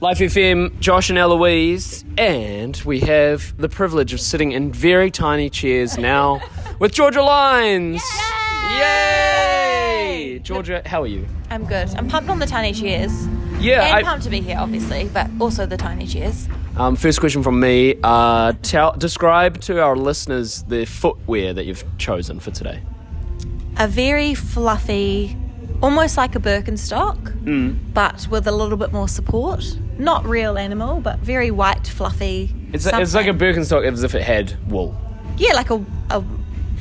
Life FM, Josh and Eloise, and we have the privilege of sitting in very tiny chairs now with Georgia Lines. Yay! Georgia, how are you? I'm good. I'm pumped on the tiny chairs. Yeah, and pumped to be here, obviously, but also the tiny chairs. First question from me. Describe to our listeners the footwear that you've chosen for today. A very fluffy, almost like a Birkenstock, but with a little bit more support. Not real animal, but very white, fluffy. It's like a Birkenstock as if it had wool. Yeah, like a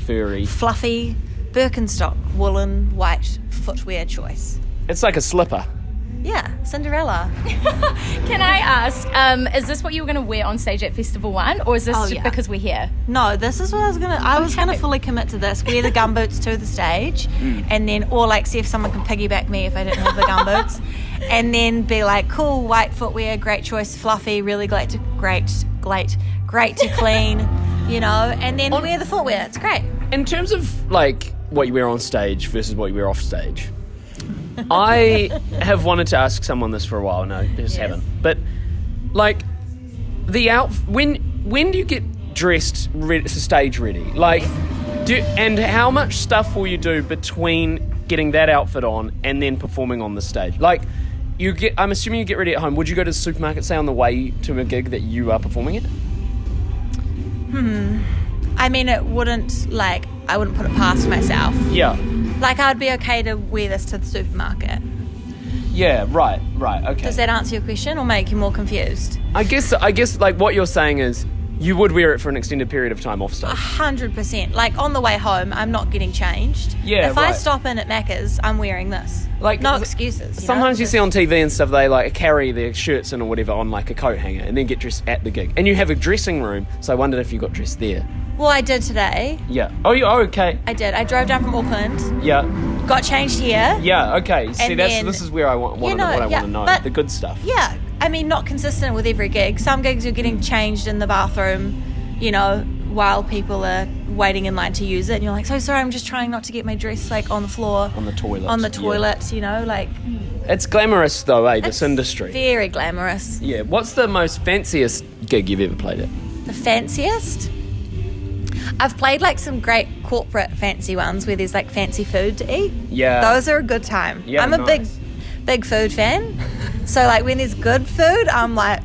Furry. fluffy Birkenstock woolen white footwear choice. It's like a slipper. Yeah, Cinderella. Can I ask, is this what you were going to wear on stage at Festival 1, or is this just because we're here? No, this is what I was gonna fully commit to this. Wear the gumboots to the stage, and then, or like see if someone can piggyback me if I didn't have the gumboots, and then be like, cool, white footwear, great choice, fluffy, really great to clean, you know, and then wear the footwear. It's great. In terms of like what you wear on stage versus what you wear off stage, I have wanted to ask someone this for a while. No, just haven't. But like when do you get dressed stage ready? Like, and how much stuff will you do between getting that outfit on and then performing on the stage? Like, I'm assuming you get ready at home. Would you go to the supermarket, say on the way to a gig that you are performing it? I mean, I wouldn't put it past myself. Yeah. Like, I'd be okay to wear this to the supermarket. Yeah, right, okay. Does that answer your question or make you more confused? I guess like what you're saying is you would wear it for an extended period of time off stage. 100%. Like, on the way home, I'm not getting changed. Yeah, if I stop in at Macca's, I'm wearing this. Like, no excuses. Sometimes you see on TV and stuff, they like carry their shirts in or whatever on like a coat hanger and then get dressed at the gig. And you have a dressing room, so I wondered if you got dressed there. Well, I did today. Yeah. Oh, okay. I did. I drove down from Auckland. Yeah. Got changed here. Yeah, okay. See, this is where I want to know. The good stuff. Yeah. I mean, not consistent with every gig. Some gigs you're getting changed in the bathroom, you know, while people are waiting in line to use it. And you're like, so sorry, I'm just trying not to get my dress, like, on the floor. On the toilet. You know, like... It's glamorous, though, this industry. Very glamorous. Yeah. What's the most fanciest gig you've ever played at? The fanciest? I've played like some great corporate fancy ones where there's like fancy food to eat. Yeah. Those are a good time. Yeah, I'm a big food fan. So like when there's good food, I'm like,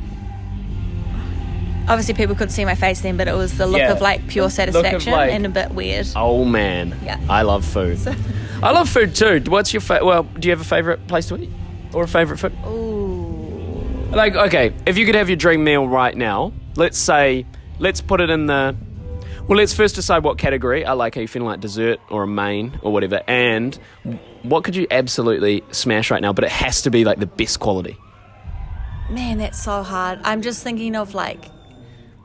obviously people couldn't see my face then, but it was the look of like pure satisfaction and a bit weird. Oh man. Yeah. I love food. I love food too. What's your do you have a favourite place to eat? Or a favourite food? Ooh. Like, okay, if you could have your dream meal right now, let's put it in the... Well, let's first decide what category. Are you feeling like dessert or a main or whatever? And what could you absolutely smash right now, but it has to be like the best quality? Man, that's so hard. I'm just thinking of like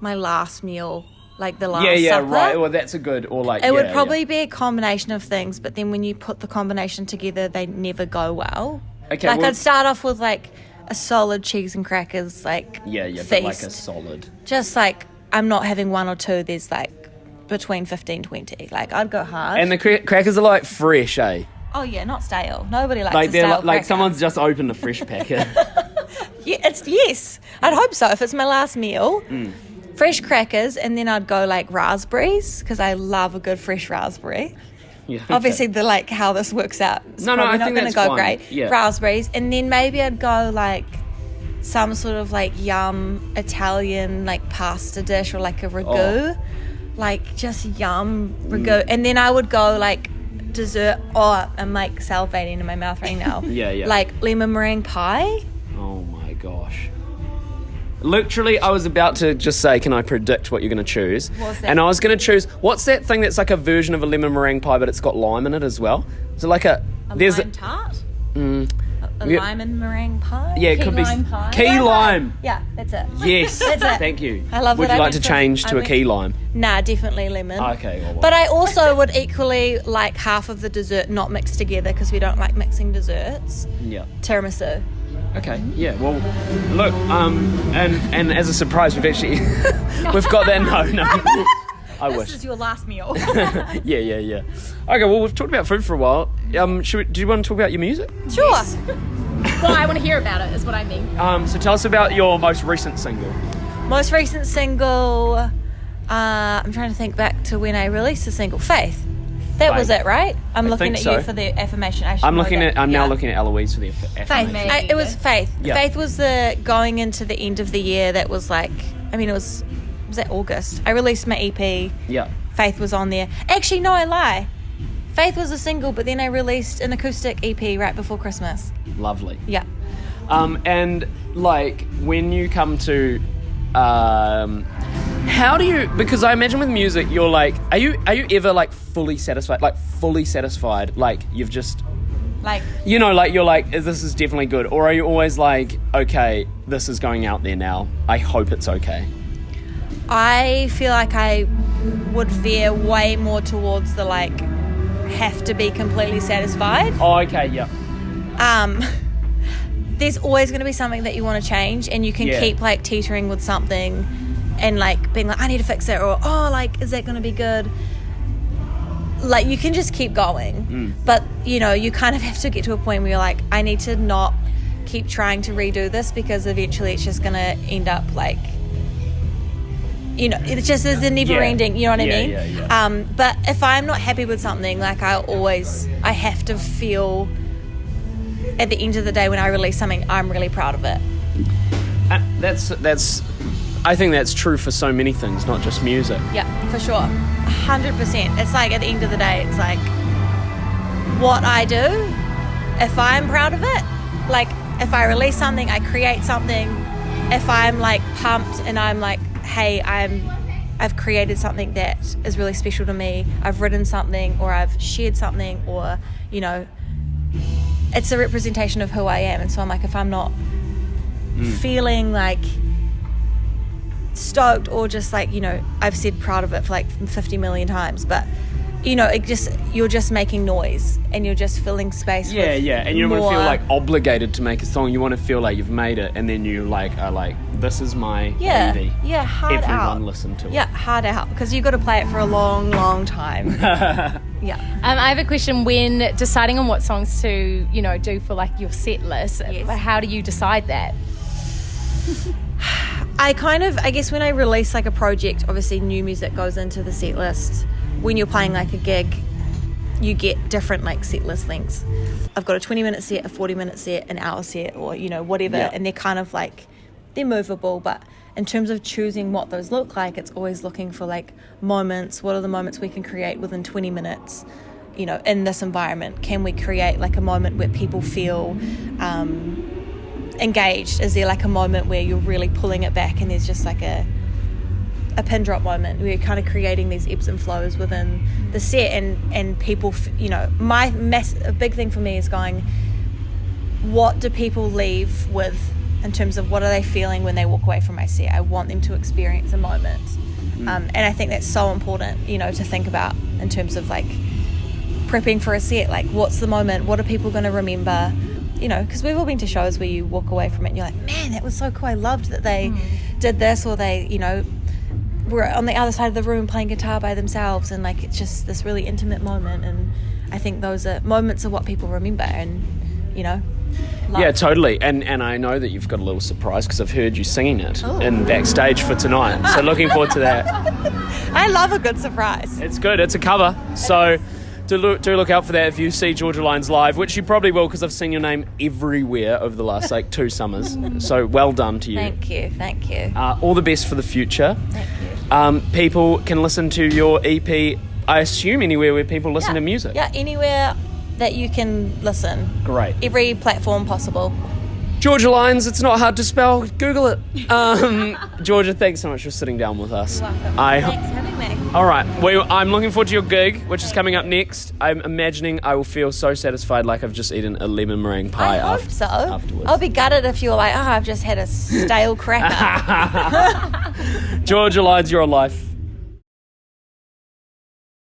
my last meal, like the last supper. Yeah, right. Well, that's a good, or like... It would probably be a combination of things, but then when you put the combination together, they never go well. Okay, I'd start off with like a solid cheese and crackers, like feast. But like a solid. Just like, I'm not having one or two, there's like between 15, 20. Like, I'd go hard. And the crackers are like fresh, eh? Oh yeah, not stale. Nobody likes like a stale like cracker. Someone's just opened a fresh packet. Yes. I'd hope so. If it's my last meal, fresh crackers, and then I'd go like raspberries, because I love a good fresh raspberry. Yeah, okay. Obviously, like how this works out, it's probably I not think going to that's go fine. great. Yeah. Raspberries, and then maybe I'd go like some sort of like yum Italian like pasta dish or like a ragu, like just yum ragu, and then I would go like dessert. I'm like salivating in my mouth right now. Yeah. Like lemon meringue pie. Oh my gosh. Literally, I was about to just say, can I predict what you're going to choose? What's that? And I was going to choose, what's that thing that's like a version of a lemon meringue pie, but it's got lime in it as well? So like a lime tart? A lime and meringue pie? Yeah, it could be lime pie. key lime. Yeah, that's it. Yes, That's it. thank you. I love Would that you I like to went change from- to I a went- key lime? Nah, definitely lemon. Okay. Well, But I also would equally like half of the dessert not mixed together because we don't like mixing desserts. yeah. Tiramisu. Okay. Yeah. Well, look. And as a surprise, we've actually we've got that. No. I wish. This is your last meal. Yeah. Okay. Well, we've talked about food for a while. Do you want to talk about your music? Sure. Well, I want to hear about it, is what I mean. So tell us about your most recent single. Most recent single, I'm trying to think back to when I released a single. Faith. That was it, right? I'm looking at you for the affirmation. I'm now looking at Eloise for the affirmation. Faith. It was Faith. Yeah. Faith was the going into the end of the year. That was like, I mean, was that August? I released my EP. Yeah. Faith was on there. Actually, no, I lie. Faith was a single, but then I released an acoustic EP right before Christmas. Lovely. Yeah. And like when you come to, how do you? Because I imagine with music, you're like, are you ever like fully satisfied? Like you've just, Like, you know, like you're like, this is definitely good, or are you always like, okay, this is going out there now. I hope it's okay. I feel like I would veer way more towards the like have to be completely satisfied. Oh, okay, yeah. There's always going to be something that you want to change, and you can keep like teetering with something and like being like, I need to fix it, or oh, like, is that going to be good? Like, you can just keep going, but you know, you kind of have to get to a point where you're like, I need to not keep trying to redo this, because eventually it's just going to end up like, you know, it just is a never ending, you know what I mean? Yeah. But if I'm not happy with something, like I have to feel at the end of the day when I release something, I'm really proud of it. That's I think that's true for so many things, not just music. Yeah, for sure. 100%. It's like at the end of the day, it's like what I do, if I'm proud of it, like if I release something, I create something, if I'm like pumped and I'm like, hey, I've created something that is really special to me, I've written something, or I've shared something, or, you know, it's a representation of who I am. And so I'm like, if I'm not feeling like stoked, or just like, you know, I've said proud of it for like 50 million times, but you know, you're just making noise and you're just filling space. And you don't want to feel like obligated to make a song. You want to feel like you've made it, and then you like are like, this is my baby. Hard Everyone out. Listen to it. Yeah, hard out, because you've got to play it for a long, long time. Yeah. I have a question. When deciding on what songs to, you know, do for like your set list, how do you decide that? I guess when I release like a project, obviously new music goes into the set list. When you're playing like a gig, you get different like set list lengths. I've got a 20-minute set, a 40-minute set, an hour set, or, you know, whatever, and they're kind of like, they're movable, but in terms of choosing what those look like, it's always looking for like moments. What are the moments we can create within 20 minutes, you know, in this environment? Can we create like a moment where people feel engaged? Is there like a moment where you're really pulling it back and there's just like a pin drop moment where you're kind of creating these ebbs and flows within the set, and people, you know, a big thing for me is going, what do people leave with in terms of what are they feeling when they walk away from my set? I want them to experience a moment. And I think that's so important, you know, to think about in terms of like prepping for a set. Like, what's the moment? What are people going to remember? You know, because we've all been to shows where you walk away from it and you're like, man, that was so cool. I loved that they did this, or they, you know, were on the other side of the room playing guitar by themselves, and like it's just this really intimate moment. And I think those are moments of what people remember, and, you know, love. Yeah, totally. And I know that you've got a little surprise, because I've heard you singing it in backstage for tonight. So looking forward to that. I love a good surprise. It's good. It's a cover. So do look out for that if you see Georgia Lines live, which you probably will, because I've seen your name everywhere over the last like 2 summers. So well done to you. Thank you. All the best for the future. Thank you. People can listen to your EP, I assume, anywhere where people listen to music. Yeah, anywhere that you can listen. Great. Every platform possible. Georgia Lines, it's not hard to spell. Google it. Georgia, thanks so much for sitting down with us. You're welcome. Thanks for having me. All right. Well, I'm looking forward to your gig, which is coming up next. I'm imagining I will feel so satisfied, like I've just eaten a lemon meringue pie. I hope so. Afterwards. I'll be gutted if you're like, I've just had a stale cracker. Georgia Lines, you're on life.